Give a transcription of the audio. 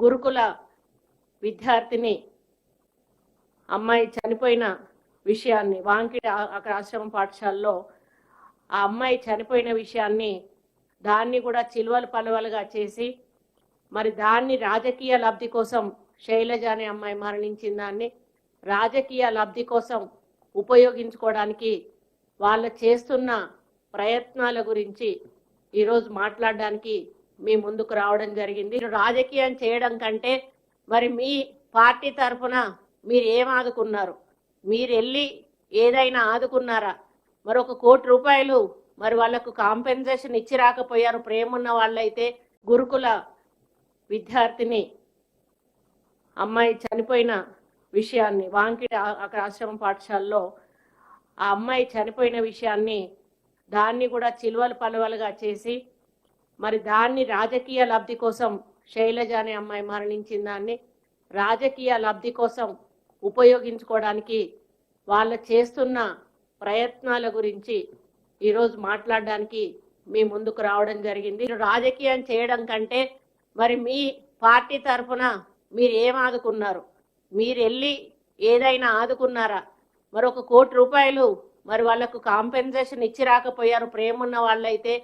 గురుకుల విద్యార్థిని అమ్మాయి చనిపోయిన విషయాన్ని వాంకిడి అక్కడ ఆశ్రమ పాఠశాలలో ఆ అమ్మాయి చనిపోయిన విషయాన్ని దాన్ని కూడా చిలువలు పలువలుగా చేసి మరి దాన్ని రాజకీయ లబ్ధి కోసం శైలజ అనే అమ్మాయి మరణించిన దాన్ని రాజకీయ లబ్ధి కోసం ఉపయోగించుకోవడానికి వాళ్ళు చేస్తున్న ప్రయత్నాల గురించి ఈరోజు మాట్లాడడానికి మీ ముందుకు రావడం జరిగింది. రాజకీయం చేయడం కంటే మరి మీ పార్టీ తరఫున మీరు ఏం ఆదుకున్నారు? మీరు వెళ్ళి ఏదైనా ఆదుకున్నారా? మరి 1 కోటి రూపాయలు మరి వాళ్ళకు కాంపెన్సేషన్ ఇచ్చి రాకపోయారు. ప్రేమున్న వాళ్ళైతే గురుకుల విద్యార్థిని అమ్మాయి చనిపోయిన విషయాన్ని వాంకిడి అక్కడ ఆశ్రమ పాఠశాలలో ఆ అమ్మాయి చనిపోయిన విషయాన్ని దాన్ని కూడా చిలువలు పలువలుగా చేసి మరి దాన్ని రాజకీయ లబ్ధి కోసం శైలజ అనే అమ్మాయి మరణించిన దాన్ని రాజకీయ లబ్ధి కోసం ఉపయోగించుకోవడానికి వాళ్ళు చేస్తున్న ప్రయత్నాల గురించి ఈరోజు మాట్లాడడానికి మీ ముందుకు రావడం జరిగింది. రాజకీయం చేయడం కంటే మరి మీ పార్టీ తరఫున మీరు ఏం ఆదుకున్నారు? మీరు వెళ్ళి ఏదైనా ఆదుకున్నారా? మరి 1 కోటి రూపాయలు మరి వాళ్ళకు కాంపెన్సేషన్ ఇచ్చి రాకపోయారు. ప్రేమున్న వాళ్ళైతే